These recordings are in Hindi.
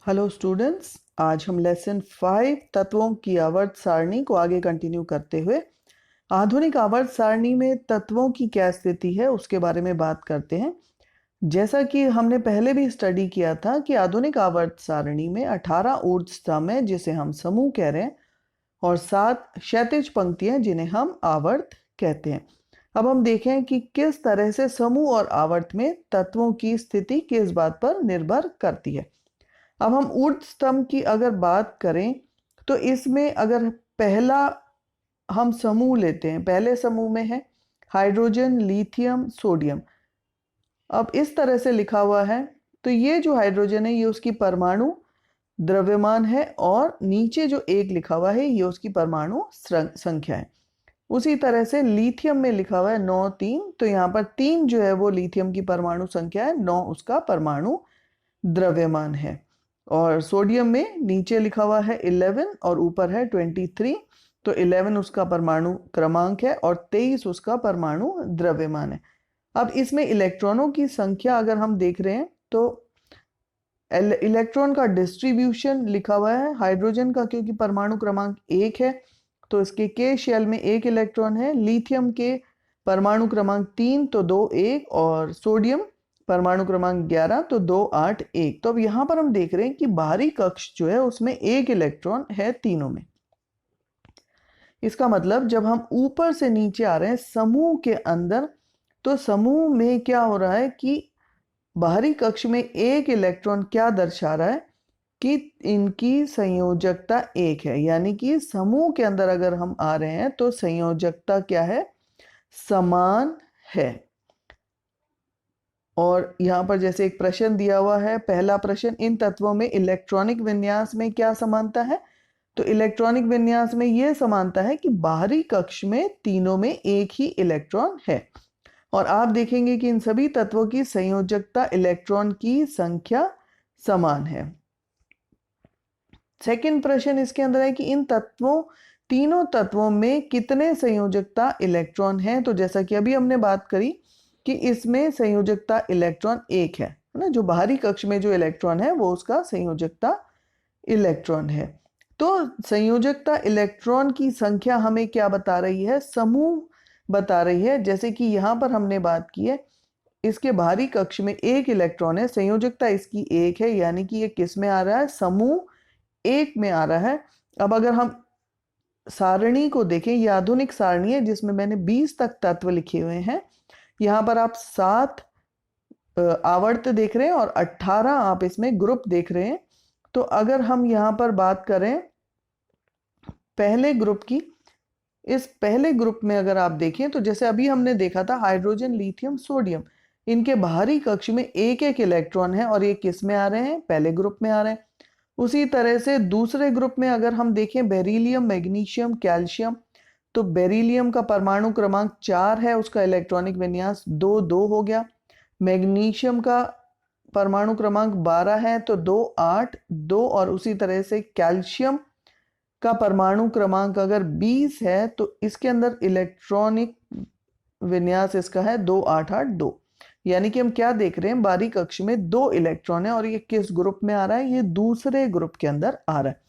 हेलो स्टूडेंट्स, आज हम लेसन 5 तत्वों की आवर्त सारणी को आगे कंटिन्यू करते हुए आधुनिक आवर्त सारणी में तत्वों की क्या स्थिति है उसके बारे में बात करते हैं। जैसा कि हमने पहले भी स्टडी किया था कि आधुनिक आवर्त सारणी में 18 ऊर्ध्व स्तंभ हैं जिसे हम समूह कह रहे हैं और 7 क्षैतिज पंक्तियां जिन्हें हम आवर्त कहते हैं। अब हम देखें कि किस तरह से समूह और आवर्त में तत्वों की स्थिति किस बात पर निर्भर करती है। अब हम ऊर्ध्व स्तंभ की अगर बात करें तो इसमें अगर पहला हम समूह लेते हैं, पहले समूह में है हाइड्रोजन, लिथियम, सोडियम। अब इस तरह से लिखा हुआ है तो ये जो हाइड्रोजन है ये उसकी परमाणु द्रव्यमान है और नीचे जो एक लिखा हुआ है ये उसकी परमाणु संख्या है। उसी तरह से लिथियम में लिखा हुआ है 9 3, तो यहाँ पर 3 जो है वो लिथियम की परमाणु संख्या है, 9 उसका परमाणु द्रव्यमान है। और सोडियम में नीचे लिखा हुआ है 11 और ऊपर है 23, तो 11 उसका परमाणु क्रमांक है और 23 उसका परमाणु द्रव्यमान है। अब इसमें इलेक्ट्रॉनों की संख्या अगर हम देख रहे हैं तो इलेक्ट्रॉन का डिस्ट्रीब्यूशन लिखा हुआ है हाइड्रोजन का, क्योंकि परमाणु क्रमांक 1 है तो इसके के शेल में 1 इलेक्ट्रॉन है। लिथियम के परमाणु क्रमांक 3 तो 2 1 और सोडियम परमाणु क्रमांक 11 तो 2 8 1। तो अब यहाँ पर हम देख रहे हैं कि बाहरी कक्ष जो है उसमें 1 इलेक्ट्रॉन है तीनों में। इसका मतलब जब हम ऊपर से नीचे आ रहे हैं समूह के अंदर तो समूह में क्या हो रहा है कि बाहरी कक्ष में 1 इलेक्ट्रॉन क्या दर्शा रहा है कि इनकी संयोजकता 1 है, यानी कि समूह के अंदर अगर हम आ रहे हैं तो संयोजकता क्या है, समान है। और यहाँ पर जैसे एक प्रश्न दिया हुआ है, पहला प्रश्न, इन तत्वों में इलेक्ट्रॉनिक विन्यास में क्या समानता है। तो इलेक्ट्रॉनिक विन्यास में यह समानता है कि बाहरी कक्ष में तीनों में एक ही इलेक्ट्रॉन है और आप देखेंगे कि इन सभी तत्वों की संयोजकता इलेक्ट्रॉन की संख्या समान है। सेकंड प्रश्न इसके अंदर है कि इन तीनों तत्वों में कितने संयोजकता इलेक्ट्रॉन हैं। तो जैसा कि अभी हमने बात करी कि इसमें संयोजकता इलेक्ट्रॉन 1 है ना, जो बाहरी कक्ष में जो इलेक्ट्रॉन है वो उसका संयोजकता इलेक्ट्रॉन है। तो संयोजकता इलेक्ट्रॉन की संख्या हमें क्या बता रही है, समूह बता रही है। जैसे कि यहाँ पर हमने बात की है इसके बाहरी कक्ष में 1 इलेक्ट्रॉन है, संयोजकता इसकी 1 है, यानी कि ये किस में आ रहा है, समूह 1 में आ रहा है। अब अगर हम सारणी को देखें, ये आधुनिक सारणी है जिसमें मैंने 20 तक तत्व लिखे हुए हैं। यहाँ पर आप 7 आवर्त देख रहे हैं और 18 आप इसमें ग्रुप देख रहे हैं। तो अगर हम यहाँ पर बात करें पहले ग्रुप की, इस पहले ग्रुप में अगर आप देखें तो जैसे अभी हमने देखा था हाइड्रोजन, लिथियम, सोडियम, इनके बाहरी कक्ष में 1 1 इलेक्ट्रॉन है और ये किस में आ रहे हैं, पहले ग्रुप में आ रहे हैं। उसी तरह से दूसरे ग्रुप में अगर हम देखें बेरिलियम, मैग्नीशियम, कैल्शियम, तो बेरिलियम का परमाणु क्रमांक 4 है, उसका इलेक्ट्रॉनिक विन्यास 2 2 हो गया। मैग्नीशियम का परमाणु क्रमांक 12 है तो 2 8 2, और उसी तरह से कैल्शियम का परमाणु क्रमांक अगर 20 है तो इसके अंदर इलेक्ट्रॉनिक विन्यास इसका है 2 8 8 2। यानी कि हम क्या देख रहे हैं, बाहरी कक्ष में 2 इलेक्ट्रॉन है और ये किस ग्रुप में आ रहा है, ये दूसरे ग्रुप के अंदर आ रहा है।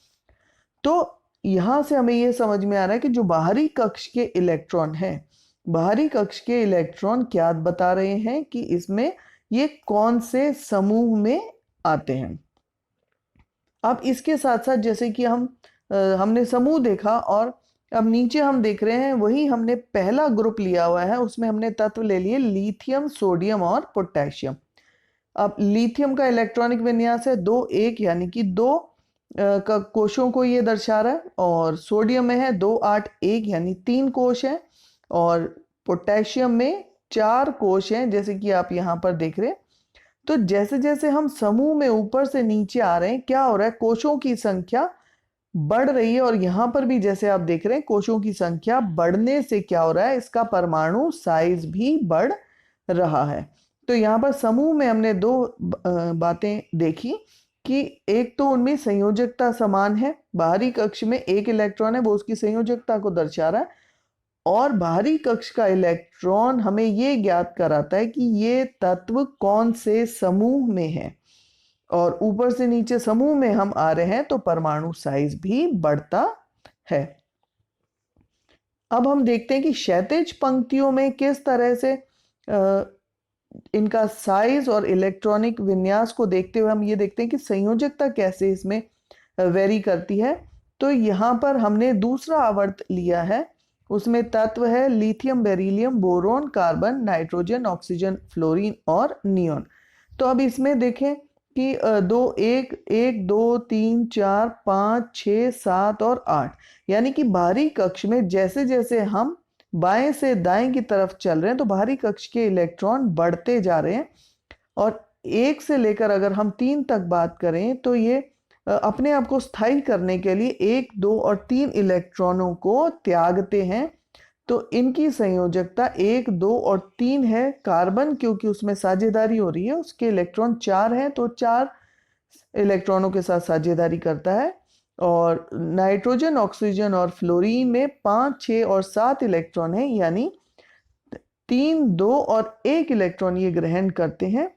तो यहां से हमें ये समझ में आ रहा है कि जो बाहरी कक्ष के इलेक्ट्रॉन है, बाहरी कक्ष के इलेक्ट्रॉन क्या बता रहे हैं कि इसमें ये कौन से समूह में आते हैं। अब इसके साथ साथ जैसे कि हमने समूह देखा और अब नीचे हम देख रहे हैं वही हमने पहला ग्रुप लिया हुआ है, उसमें हमने तत्व ले लिए लिथियम, सोडियम और पोटेशियम। अब लिथियम का इलेक्ट्रॉनिक विन्यास है 2 1, यानी कि 2 का कोशों को ये दर्शा रहा है, और सोडियम में है 2 8 1 यानी 3 कोश है, और पोटेशियम में 4 कोश हैं जैसे कि आप यहाँ पर देख रहे हैं। तो जैसे जैसे हम समूह में ऊपर से नीचे आ रहे हैं क्या हो रहा है, कोशों की संख्या बढ़ रही है, और यहाँ पर भी जैसे आप देख रहे हैं कोशों की संख्या बढ़ने से क्या हो रहा है, इसका परमाणु साइज भी बढ़ रहा है। तो यहाँ पर समूह में हमने 2 बातें देखी कि एक तो उनमें संयोजकता समान है, बाहरी कक्ष में 1 इलेक्ट्रॉन है वो उसकी संयोजकता को दर्शा रहा है, और बाहरी कक्ष का इलेक्ट्रॉन हमें ये ज्ञात कराता है कि ये तत्व कौन से समूह में है। और ऊपर से नीचे समूह में हम आ रहे हैं तो परमाणु साइज भी बढ़ता है। अब हम देखते हैं कि क्षैतिज पंक्तियों में किस तरह से इनका साइज और इलेक्ट्रॉनिक विन्यास को देखते हुए हम ये देखते हैं कि संयोजकता कैसे इसमें वेरी करती है। तो यहाँ पर हमने दूसरा आवर्त लिया है, उसमें तत्व है lithium, beryllium, boron, carbon, nitrogen, oxygen, fluorine और नियोन। तो अब इसमें देखें कि एक दो तीन चार 5 6 7 और 8, यानी कि बाहरी कक्ष में जैसे जैसे हम बाएं से दाएं की तरफ चल रहे हैं तो बाहरी कक्ष के इलेक्ट्रॉन बढ़ते जा रहे हैं। और 1 से लेकर अगर हम 3 तक बात करें तो ये अपने आप को स्थायी करने के लिए 1 2 और 3 इलेक्ट्रॉनों को त्यागते हैं। तो इनकी संयोजकता 1 2 और 3 है। कार्बन क्योंकि उसमें साझेदारी हो रही है, उसके इलेक्ट्रॉन 4 हैं तो 4 इलेक्ट्रॉनों के साथ साझेदारी करता है। और नाइट्रोजन, ऑक्सीजन और फ्लोरीन में 5 6 और 7 इलेक्ट्रॉन हैं, यानी 3 2 और 1 इलेक्ट्रॉन ये ग्रहण करते हैं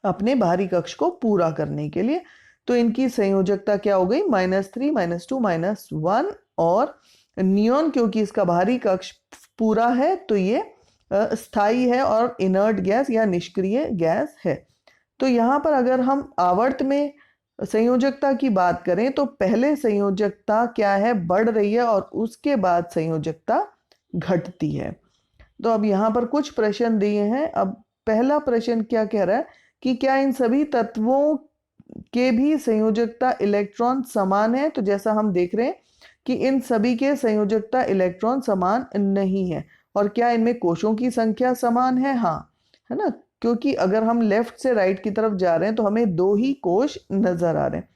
अपने बाहरी कक्ष को पूरा करने के लिए। तो इनकी संयोजकता क्या हो गई, -3 -2 -1। और नियोन क्योंकि इसका बाहरी कक्ष पूरा है तो ये स्थायी है और इनर्ट गैस या निष्क्रिय गैस है। तो यहाँ पर अगर हम आवर्त में संयोजकता की बात करें तो पहले संयोजकता क्या है, बढ़ रही है और उसके बाद संयोजकता घटती है। तो अब यहाँ पर कुछ प्रश्न दिए हैं। अब पहला प्रश्न क्या कह रहा है कि क्या इन सभी तत्वों के भी संयोजकता इलेक्ट्रॉन समान है। तो जैसा हम देख रहे हैं कि इन सभी के संयोजकता इलेक्ट्रॉन समान नहीं है। और क्या इनमें कोशों की संख्या समान है, हाँ, है ना, क्योंकि अगर हम लेफ्ट से राइट की तरफ जा रहे हैं तो हमें 2 ही कोश नजर आ रहे हैं।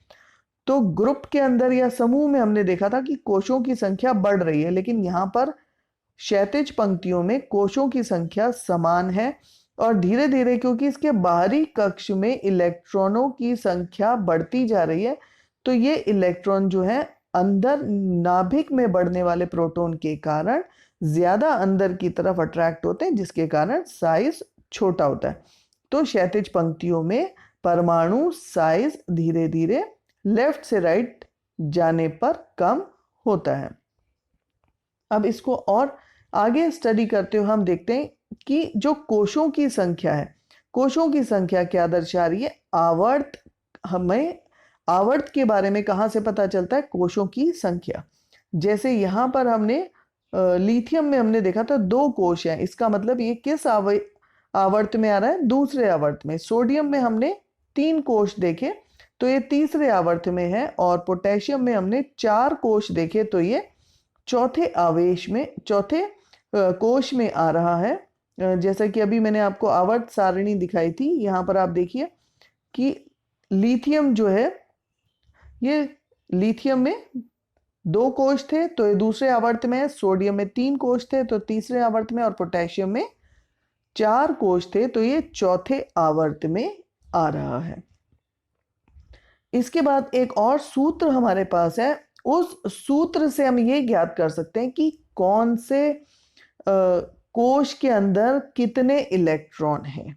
तो ग्रुप के अंदर या समूह में हमने देखा था कि कोशों की संख्या बढ़ रही है, लेकिन यहाँ पर क्षैतिज पंक्तियों में कोशों की संख्या समान है। और धीरे धीरे क्योंकि इसके बाहरी कक्ष में इलेक्ट्रॉनों की संख्या बढ़ती जा रही है तो ये इलेक्ट्रॉन जो है अंदर नाभिक में बढ़ने वाले प्रोटॉन के कारण ज्यादा अंदर की तरफ अट्रैक्ट होते हैं, जिसके कारण साइज छोटा होता है। तो क्षैतिज पंक्तियों में परमाणु साइज धीरे धीरे लेफ्ट से राइट जाने पर कम होता है। अब इसको और आगे स्टडी करते हुए हम देखते हैं कि जो कोशों की संख्या है, कोशों की संख्या क्या दर्शा रही है। आवर्त, हमें आवर्त के बारे में कहाँ से पता चलता है, कोशों की संख्या। जैसे यहाँ पर हमने लिथियम में हमने देखा था 2 कोश हैं, इसका मतलब ये किस आवर्त में आ रहा है, दूसरे आवर्त में। सोडियम में हमने 3 कोश देखे तो ये तीसरे आवर्त में है। और पोटेशियम में हमने 4 कोश देखे तो ये चौथे आवेश में, चौथे कोश में आ रहा है। जैसा कि अभी मैंने आपको आवर्त सारणी दिखाई थी, यहाँ पर आप देखिए कि लिथियम जो है, ये लिथियम में 2 कोश थे तो ये दूसरे आवर्त में है। सोडियम में 3 कोश थे तो तीसरे आवर्त में। और पोटेशियम में 4 कोश थे तो ये चौथे आवर्त में आ रहा है। इसके बाद एक और सूत्र हमारे पास है, उस सूत्र से हम ये ज्ञात कर सकते हैं कि कौन से कोश के अंदर कितने इलेक्ट्रॉन हैं।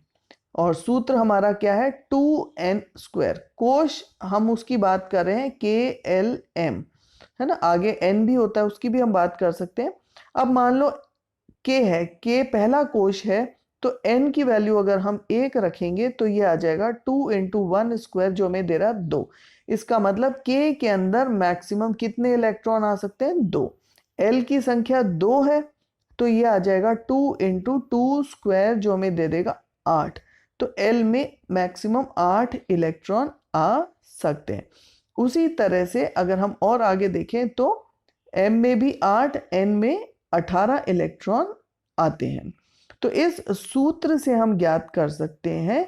और सूत्र हमारा क्या है, 2n²। कोश हम उसकी बात कर रहे हैं KLM, है ना, आगे n भी होता है उसकी भी हम बात कर सकते हैं। अब मान लो K है, K पहला कोश है तो n की वैल्यू अगर हम 1 रखेंगे तो ये आ जाएगा 2 × 1² जो हमें दे रहा 2। इसका मतलब K के अंदर मैक्सिमम कितने इलेक्ट्रॉन आ सकते हैं, 2। L की संख्या 2 है तो ये आ जाएगा 2 × 2² जो हमें दे देगा 8। तो L में मैक्सिमम 8 इलेक्ट्रॉन आ सकते हैं। उसी तरह से अगर हम और आगे देखें तो M में भी 8, N में 18 इलेक्ट्रॉन आते हैं। तो इस सूत्र से हम ज्ञात कर सकते हैं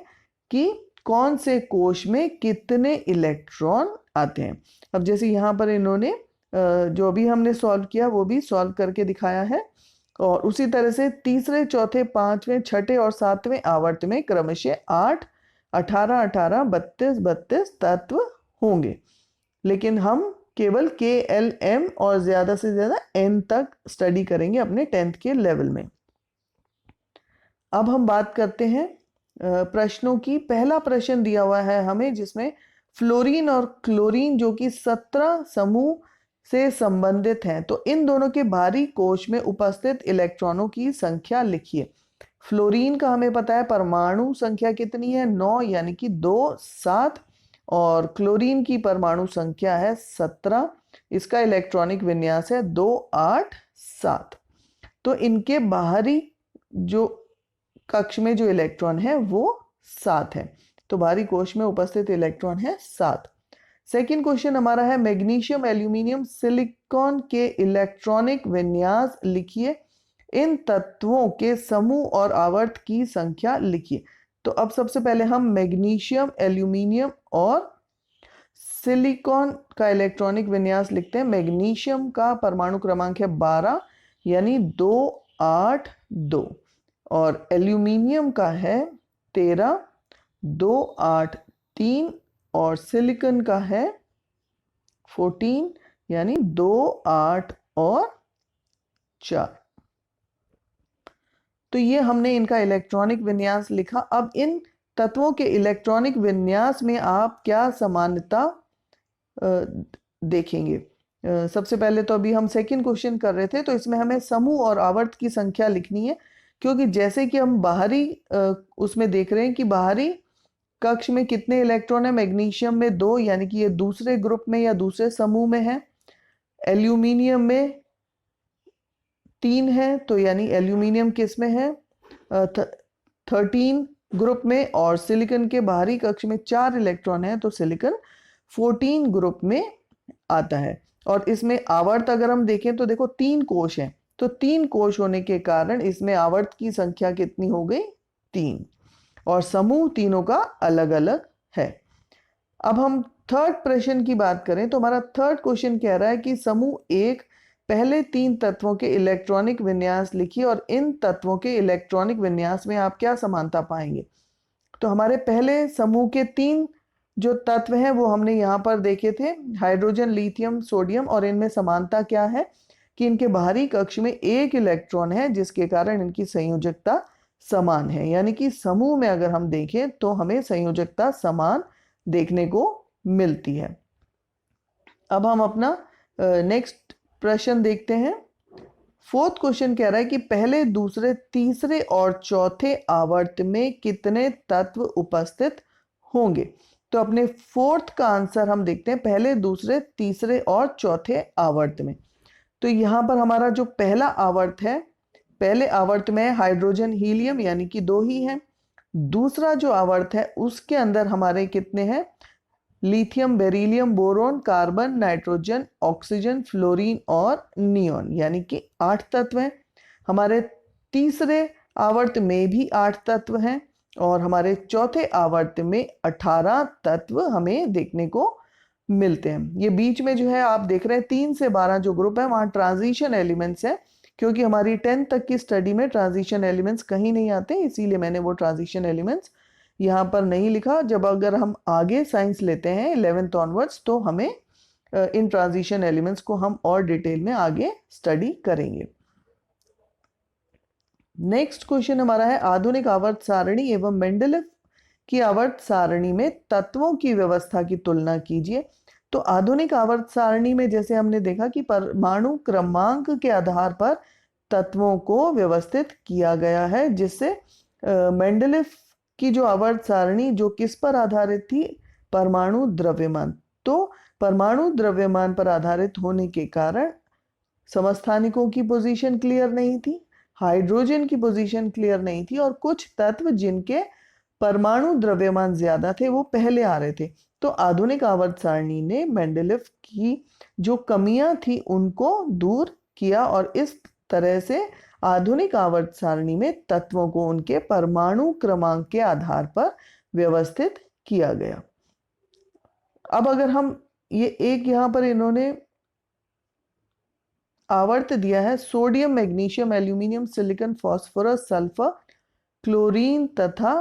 कि कौन से कोश में कितने इलेक्ट्रॉन आते हैं। अब जैसे यहाँ पर इन्होंने जो भी हमने सॉल्व किया वो भी सॉल्व करके दिखाया है। और उसी तरह से तीसरे, चौथे, 5वें, 6ठे और 7वें आवर्त में क्रमशः 8, 18, 18, 32, 32 तत्व होंगे। लेकिन हम केवल KLM और ज्यादा से ज्यादा N तक स्टडी करेंगे अपने 10th के लेवल में। अब हम बात करते हैं प्रश्नों की पहला प्रश्न दिया हुआ है हमें, जिसमें फ्लोरीन और क्लोरीन जो कि 17 समूह से संबंधित हैं, तो इन दोनों के बाहरी कोश में उपस्थित इलेक्ट्रॉनों की संख्या लिखिए। फ्लोरीन का हमें पता है परमाणु संख्या कितनी है, 9 यानी कि 2 7, और क्लोरीन की परमाणु संख्या है 17, इसका इलेक्ट्रॉनिक विन्यास है 2 8 7। तो इनके बाहरी जो कक्ष में जो इलेक्ट्रॉन है वो 7 है, तो बाहरी कोश में उपस्थित इलेक्ट्रॉन है 7। सेकेंड क्वेश्चन हमारा है मैग्नीशियम, एल्यूमिनियम, सिलिकॉन के इलेक्ट्रॉनिक विन्यास लिखिए, इन तत्वों के समूह और आवर्त की संख्या लिखिए। तो अब सबसे पहले हम मैग्नीशियम, एल्यूमिनियम और सिलिकॉन का इलेक्ट्रॉनिक विन्यास लिखते हैं। मैग्नीशियम का परमाणु क्रमांक है 12 यानी 2 8 2, और एल्यूमिनियम का है 13 2 8 3, और सिलिकॉन का है 14 यानी 2 8 और 4। तो ये हमने इनका इलेक्ट्रॉनिक विन्यास लिखा। अब इन तत्वों के इलेक्ट्रॉनिक विन्यास में आप क्या समानता देखेंगे। सबसे पहले तो अभी हम सेकंड क्वेश्चन कर रहे थे, तो इसमें हमें समूह और आवर्त की संख्या लिखनी है, क्योंकि जैसे कि हम बाहरी उसमें देख रहे हैं कि बाहरी कक्ष में कितने इलेक्ट्रॉन है, मैग्नीशियम में 2 यानी कि ये दूसरे ग्रुप में या दूसरे समूह में है, एल्यूमिनियम में 3 है, तो यानी एल्यूमिनियम किस में है 13 ग्रुप में, और सिलिकॉन के बाहरी कक्ष में 4 इलेक्ट्रॉन है, तो सिलिकॉन 14 ग्रुप में आता है। और इसमें आवर्त अगर हम देखें तो देखो 3 कोश हैं, तो 3 कोश होने के कारण इसमें आवर्त की संख्या कितनी हो गई 3, और समूह तीनों का अलग अलग है। अब हम थर्ड प्रश्न की बात करें तो हमारा थर्ड क्वेश्चन कह रहा है कि समूह 1 पहले 3 तत्वों के इलेक्ट्रॉनिक विन्यास लिखिए, और इन तत्वों के इलेक्ट्रॉनिक विन्यास में आप क्या समानता पाएंगे। तो हमारे पहले समूह के 3 जो तत्व हैं वो हमने यहाँ पर देखे थे, हाइड्रोजन, लिथियम, सोडियम, और इनमें समानता क्या है कि इनके बाहरी कक्ष में 1 इलेक्ट्रॉन है, जिसके कारण इनकी संयोजकता समान है। यानी कि समूह में अगर हम देखें तो हमें संयोजकता समान देखने को मिलती है। अब हम अपना नेक्स्ट प्रश्न देखते हैं। फोर्थ क्वेश्चन कह रहा है कि पहले, दूसरे, तीसरे और चौथे आवर्त में कितने तत्व उपस्थित होंगे। तो अपने फोर्थ का आंसर हम देखते हैं पहले, दूसरे, तीसरे और चौथे आवर्त में। तो यहाँ पर हमारा जो पहला आवर्त है, पहले आवर्त में हाइड्रोजन, हीलियम यानी कि 2 ही हैं। दूसरा जो आवर्त है उसके अंदर हमारे कितने हैं, lithium, beryllium, boron, carbon, nitrogen, oxygen, fluorine और नियोन, यानी कि 8 तत्व हैं। हमारे तीसरे आवर्त में भी 8 तत्व हैं, और हमारे चौथे आवर्त में 18 तत्व हमें देखने को मिलते हैं। ये बीच में जो है आप देख रहे हैं 3 से 12 जो ग्रुप है वहाँ ट्रांजिशन एलिमेंट्स हैं, क्योंकि हमारी 10th तक की स्टडी में ट्रांजिशन एलिमेंट्स कहीं नहीं आते, इसीलिए मैंने वो ट्रांजिशन एलिमेंट्स यहाँ पर नहीं लिखा। जब अगर हम आगे साइंस लेते हैं 11th ऑनवर्ड्स, तो हमें इन ट्रांजिशन एलिमेंट्स को हम और डिटेल में आगे स्टडी करेंगे। नेक्स्ट क्वेश्चन हमारा है आधुनिक आवर्त सारणी एवं मेंडलीव की आवर्त सारणी में तत्वों की व्यवस्था की तुलना कीजिए। तो आधुनिक आवर्त सारणी में जैसे हमने देखा कि परमाणु क्रमांक के आधार पर तत्वों को व्यवस्थित किया गया है, जिससे मेंडलीव की जो आवर्त सारणी जो किस पर आधारित थी, परमाणु द्रव्यमान। तो परमाणु द्रव्यमान पर आधारित होने के कारण समस्थानिकों की पोजीशन क्लियर नहीं थी, हाइड्रोजन की पोजीशन क्लियर नहीं थी, और कुछ तत्व जिनके परमाणु द्रव्यमान ज्यादा थे वो पहले आ रहे थे। तो आधुनिक आवर्त सारणी ने मेंडलीव की जो कमियां थी उनको दूर किया, और इस तरह से आधुनिक आवर्त सारणी में तत्वों को उनके परमाणु क्रमांक के आधार पर व्यवस्थित किया गया। अब अगर हम ये एक यहाँ पर इन्होंने आवर्त दिया है, sodium, magnesium, aluminium, silicon, phosphorus, sulphur, chlorine तथा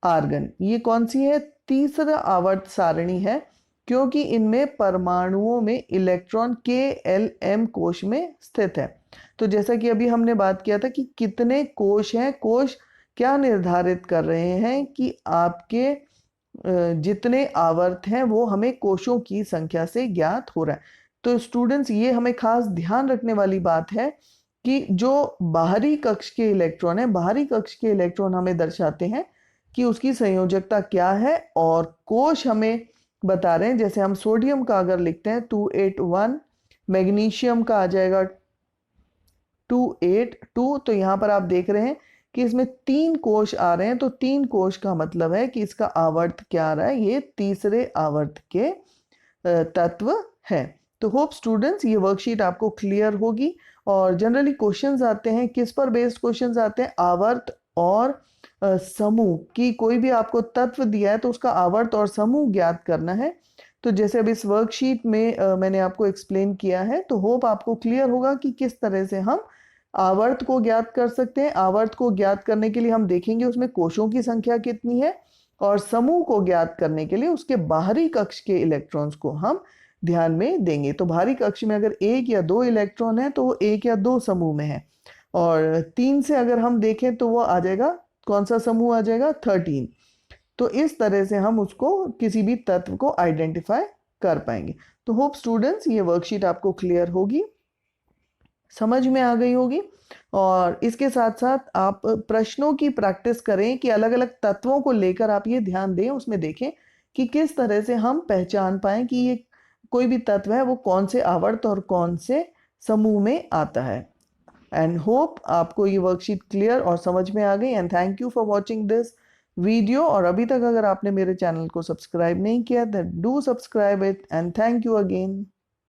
आर्गन। ये कौन सी है, तीसरा आवर्त सारणी है, क्योंकि इनमें परमाणुओं में इलेक्ट्रॉन KLM कोश में स्थित है। तो जैसा कि अभी हमने बात किया था कि कितने कोश हैं, कोश क्या निर्धारित कर रहे हैं कि आपके जितने आवर्त हैं वो हमें कोशों की संख्या से ज्ञात हो रहा है। तो स्टूडेंट्स, ये हमें खास ध्यान रखने वाली बात है कि जो बाहरी कक्ष के इलेक्ट्रॉन है, बाहरी कक्ष के इलेक्ट्रॉन हमें दर्शाते हैं कि उसकी संयोजकता क्या है, और कोश हमें बता रहे हैं। जैसे हम सोडियम का अगर लिखते हैं 281, मैग्नीशियम का आ जाएगा 282, तो यहाँ पर आप देख रहे हैं कि इसमें 3 कोश आ रहे हैं। तो 3 कोश का मतलब है कि इसका आवर्त क्या आ रहा है, ये तीसरे आवर्त के तत्व है। तो होप स्टूडेंट्स ये वर्कशीट आपको क्लियर होगी। और जनरली क्वेश्चंस आते हैं, किस पर बेस्ड क्वेश्चंस आते हैं, आवर्त और समूह की। कोई भी आपको तत्व दिया है तो उसका आवर्त और समूह ज्ञात करना है। तो जैसे अब इस वर्कशीट में मैंने आपको एक्सप्लेन किया है, तो होप आपको क्लियर होगा कि किस तरह से हम आवर्त को ज्ञात कर सकते हैं। आवर्त को ज्ञात करने के लिए हम देखेंगे उसमें कोशों की संख्या कितनी है, और समूह को ज्ञात करने के लिए उसके बाहरी कक्ष के इलेक्ट्रॉन्स को हम ध्यान में देंगे। तो बाहरी कक्ष में अगर 1 या 2 इलेक्ट्रॉन है तो वो 1 या 2 समूह में है, और 3 से अगर हम देखें तो वो आ जाएगा, कौन सा समूह आ जाएगा, 13। तो इस तरह से हम उसको किसी भी तत्व को आइडेंटिफाई कर पाएंगे। तो होप स्टूडेंट्स ये वर्कशीट आपको क्लियर होगी, समझ में आ गई होगी। और इसके साथ साथ आप प्रश्नों की प्रैक्टिस करें कि अलग अलग तत्वों को लेकर आप ये ध्यान दें, उसमें देखें कि किस तरह से हम पहचान पाएं कि ये कोई भी तत्व है वो कौन से आवर्त और कौन से समूह में आता है। एंड होप आपको ये वर्कशीट क्लियर और समझ में आ गई। And thank you for watching this video. और अभी तक अगर आपने मेरे चैनल को सब्सक्राइब नहीं किया तो do subscribe it. And thank you again.